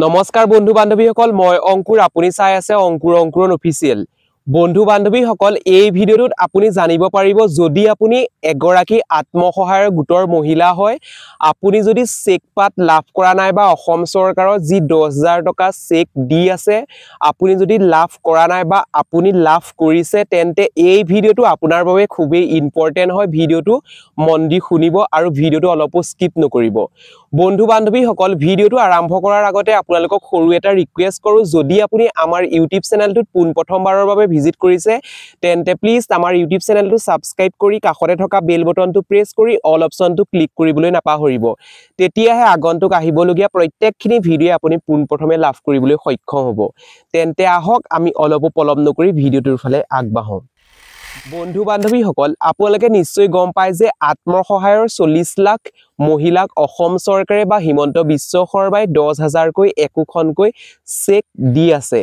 নমস্কাৰ বন্ধু বান্ধৱীসকল মই অংকুৰ আপুনি চাই আছে অংকুৰন অফিচিয়েল বন্ধু বান্ধৱীসকল এই ভিডিঅ'টোত আপুনি জানিব পাৰিব যদি আপুনি এগৰাকী আত্মসহায়ক গোটৰ মহিলা হয় আপুনি যদি চেক পাত লাভ কৰা নাই বা অসম চৰকাৰৰ যি 10000 টকা চেক দি আছে আপুনি যদি লাভ কৰা নাই বা আপুনি লাভ কৰিছে তেন্তে এই ভিডিঅ'টো আপোনাৰ বাবে খুবেই ইম্পৰ্টেন্ট হয় ভিডিঅ'টো মন দি শুনিব আৰু ভিডিঅ'টো অলপো স্কিপ নকৰিব বন্ধু বান্ধৱীসকল ভিডিঅ'টো আৰম্ভ কৰাৰ আগতে আপোনালোকক সৰু এটা ৰিকুৱেষ্ট কৰো যদি আপুনি আমাৰ ইউটিউব চেনেলটোত প্ৰথমবাৰৰ বাবে ভিজিট কৰিছে তেন্তে প্লিজ আমাৰ ইউটিউব চেনেলটো সাবস্ক্ৰাইব কৰি কাষতে থকা বেল বটনটো প্ৰেছ কৰি অল অপচনটো ক্লিক কৰিবলৈ নাপাহৰিব তেতিয়াহে আগন্তুক আহিবলগীয়া প্ৰত্যেকখিনি ভিডিঅ' আপুনি প্ৰথমে লাভ কৰিবলৈ সক্ষম হ'ব তেন্তে আহক আমি অলপো পলম নকৰি ভিডিঅ'টোৰ ফালে আগবাঢ়ো বন্ধু বান্ধৱীসকল আপোনালোকে নিশ্চয় গম পায় যে আত্মসহায়ৰ 40 লাখ মহিলাক অসম চৰকাৰে বা হিমন্ত বিশ্ব শৰ্মাই 10000 কৈ একোখনকৈ চেক দি আছে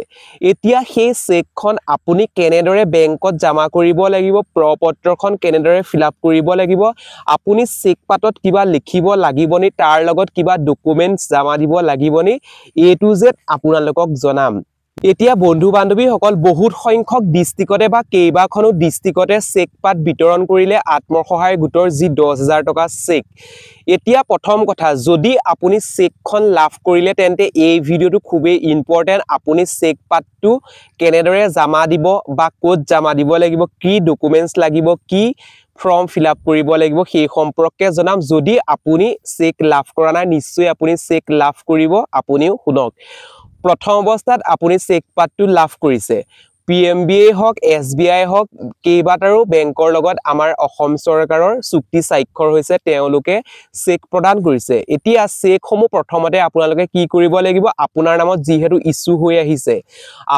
এতিয়া সেই চেকখন আপুনি কেনেদৰে বেংকত জমা কৰিব লাগিব প্ৰপত্ৰখন কেনেদৰে ফিলআপ কৰিব লাগিব আপুনি চেক পাতত কিবা লিখিব লাগিবনি তাৰ লগত কিবা ডকুমেন্টছ জমা দিব লাগিবনি এ টু জেড আপোনালোকক জনাম এতিয়া বন্ধু বান্ধৱীসকল বহুত সংখ্যক ডিস্ট্ৰিক্টতে বা কেইবাখনো ডিস্ট্ৰিক্টতে চেক পাত বিতৰণ কৰিলে আত্মসহায়ক গোটৰ যি 10000 টকা চেক এতিয়া প্ৰথম কথা যদি আপুনি চেকখন লাভ কৰিলে তেন্তে এই ভিডিঅ'টো খুবেই ইম্পৰ্টেন্ট আপুনি চেক পাতটো কেনেদৰে জমা দিব বা ক'ত জমা দিব লাগিব কি ডকুমেন্টছ লাগিব কি ফৰ্ম ফিলআপ কৰিব লাগিব সেই সম্পৰ্কে জনাম যদি আপুনি চেক লাভ কৰা নাই নিশ্চয় আপুনি চেক লাভ কৰিব আপুনিও শুনক প্ৰথম অৱস্থাত আপুনি চেক পাতটো লাভ কৰিছে পিএমবিএ হক এসবিআই হক কেইবাটাৰো বেংকৰ লগত আমাৰ অসম চৰকাৰৰ চুক্তি স্বাক্ষৰ হৈছে তেওঁলোকে চেক প্ৰদান কৰিছে এতিয়া চেকসমূহ প্ৰথমতে আপোনালোকে কি কৰিব লাগিব আপোনাৰ নামত যিহেতু ইস্যু হৈ আহিছে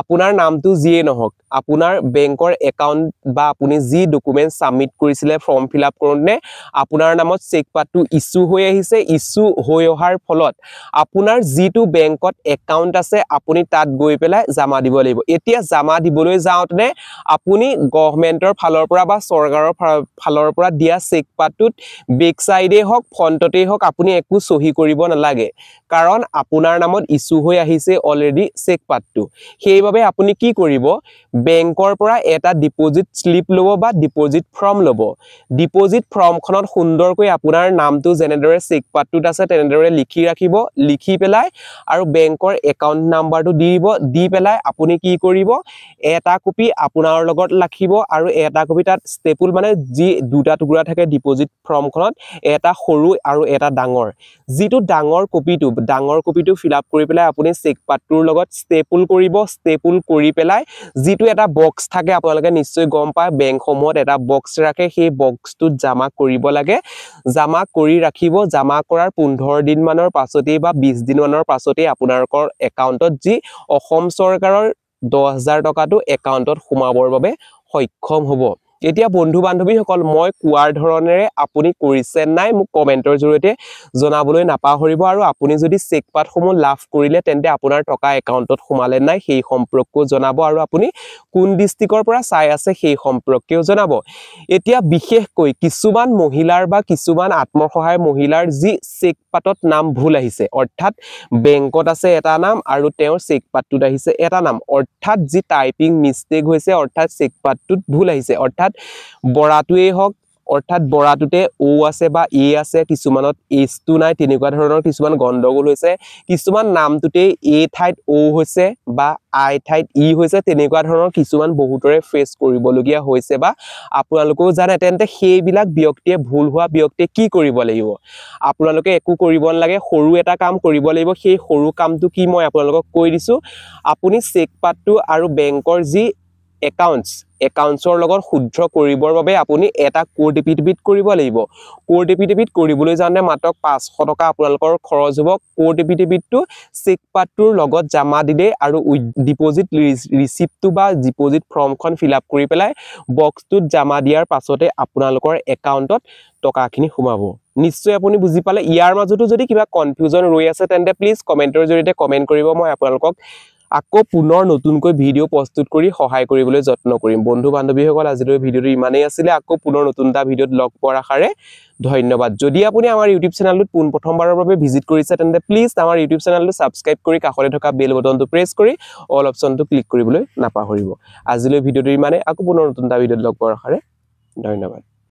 আপোনাৰ নামটো যিয়ে নহওক আপোনাৰ বেংকৰ একাউন্ট বা আপুনি যি ডকুমেন্ট সাবমিট কৰিছিলে ফৰ্ম ফিলআপ কৰোঁতে আপোনাৰ নামত চেক পাতটো ইস্যু হৈ আহিছে ইস্যু হৈ অহাৰ ফলত আপোনাৰ যিটো বেংকত একাউন্ট আছে আপুনি তাত গৈ পেলাই জমা দিব লাগিব এতিয়া জমা দিবলৈ যাওঁতে আপুনি গভৰ্ণমেন্টৰ ফালৰ পৰা বা চৰকাৰৰ ফালৰ পৰা দিয়া চেক পাতটোত বেক সাইডে হক ফ্ৰন্টতে হক আপুনি একো সহি কৰিব নালাগে কাৰণ আপোনাৰ নামত ইস্যু হৈ আহিছে অলৰেডি চেক পাতটো সেইবাবে আপুনি কি কৰিব বেংকৰ পৰা এটা ডিপোজিট স্লিপ লব বা ডিপোজিট ফৰ্ম লব ডিপোজিট ফৰ্মখনত সুন্দৰকৈ আপোনাৰ নামটো যেনেদৰে চেক পাতটোত আছে তেনেদৰে লিখি ৰাখিব লিখি পেলাই আৰু বেংকৰ একাউন্ট নাম্বাৰটো দি পেলাই আপুনি কি কৰিব এটা কপি আপোনাৰ লগত ৰাখিব আৰু এটা কপি তাত ষ্টেপুল মানে যি দুটা টুকুৰা থাকে ডিপোজিট ফৰ্মখনত এটা সৰু আৰু এটা ডাঙৰ যিটো ডাঙৰ কপিটো ফিলআপ কৰি পেলাই আপুনি চেক পাতটোৰ লগত ষ্টেপুল কৰিব ষ্টেপুল কৰি পেলাই যিটো এটা বক্স থাকে আপোনালোকে নিশ্চয় গম পায় বেংকসমূহত এটা বক্স ৰাখে সেই বক্সটোত জমা কৰিব লাগে জমা কৰি ৰাখিব জমা কৰাৰ 15 দিন মানৰ পাছতে বা 20 দিন মানৰ পাছতে আপোনালোকৰ একাউন্টত যি অসম চৰকাৰৰ 10000 টকাটো একাউন্টত সোমাবৰ বাবে সক্ষম হ'ব এতিয়া বন্ধু বান্ধৱীসকল মই কোৱাৰ ধৰণেৰে আপুনি কৰিছে নাই মোক কমেন্টৰ জৰিয়তে জনাবলৈ নাপাহৰিব আৰু আপুনি যদি চেক পাতসমূহ লাভ কৰিলে তেন্তে আপোনাৰ টকা একাউন্টত সোমালে নাই সেই সম্পৰ্কও জনাব আৰু আপুনি কোন ডিস্ট্ৰিক্টৰ পৰা চাই আছে সেই সম্পৰ্কেও জনাব এতিয়া বিশেষকৈ কিছুমান মহিলাৰ বা কিছুমান আত্মসহায়ক মহিলাৰ যি চেক পাতত নাম ভুল আহিছে অৰ্থাৎ বেংকত আছে এটা নাম আৰু তেওঁৰ চেক পাতটোত আহিছে এটা নাম অৰ্থাৎ যি টাইপিং মিস্টেক হৈছে অৰ্থাৎ চেক পাতটোত ভুল আহিছে অৰ্থাৎ বৰাটোৱে হক অৰ্থাৎ বৰাটোতে ও আছে বা এ আছে কিছুমানত এস টু নাই তেনেকুৱা ধৰণৰ কিছুমান গণ্ডগোল হৈছে কিছুমান নামটোতে এ ঠাইত ও হৈছে বা আই ঠাইত ই হৈছে তেনেকুৱা ধৰণৰ কিছুমান বহুতৰে ফেস কৰিবলগীয়া হৈছে বা আপোনালোকেও জানে তেন্তে সেইবিলাক ব্যক্তিয়ে ভুল হোৱা ব্যক্তিয়ে কি কৰিব লাগিব আপোনালোকে একো কৰিব নালাগে সৰু এটা কাম কৰিব লাগিব সেই সৰু কামটো কি মই আপোনালোকক কৈ দিছো আপুনি চেক পাতটো আৰু বেংকৰ যি একাউন্টছৰ লগত শুদ্ধ কৰিবৰ বাবে আপুনি এটা কোড এফিডেভিট কৰিব লাগিব কোড এফিডেভিট কৰিবলৈ জানে মাত্ৰ 500 টকা আপোনালোকৰ খৰচ হ'ব কোড এফিডেভিটটো চেক পাতটোৰ লগত জমা দিলে আৰু ডিপোজিট ৰিসিপ্টটো বা ডিপোজিট ফৰ্মখন ফিলআপ কৰি পেলাই বক্সটোত জমা দিয়াৰ পাছতে আপোনালোকৰ একাউন্টত টকাখিনি সোমাব নিশ্চয় আপুনি বুজি পালে ইয়াৰ মাজতো যদি কিবা কনফিউজন ৰৈ আছে তেন্তে প্লিজ কমেন্টৰ জৰিয়তে কমেন্ট কৰিব মই আপোনালোকক আকৌ পুনৰ নতুনকৈ ভিডিঅ' প্ৰস্তুত কৰি সহায় কৰিবলৈ যত্ন কৰিম বন্ধু বান্ধৱীসকল আজিলৈ ভিডিঅ'টো ইমানেই আছিলে আকৌ পুনৰ নতুন এটা ভিডিঅ'ত লগ পোৱাৰ আশাৰে ধন্যবাদ যদি আপুনি আমাৰ ইউটিউব চেনেলটোত প্ৰথমবাৰৰ বাবে ভিজিট কৰিছে তেন্তে প্লিজ আমাৰ ইউটিউব চেনেলটো সাবস্ক্ৰাইব কৰি কাষতে থকা বেল বটনটো প্ৰেছ কৰি অল অপচনটো ক্লিক কৰিবলৈ নাপাহৰিব আজিলৈ ভিডিঅ'টো ইমানেই আকৌ পুনৰ নতুন এটা ভিডিঅ'ত লগ পোৱাৰ আশাৰে ধন্যবাদ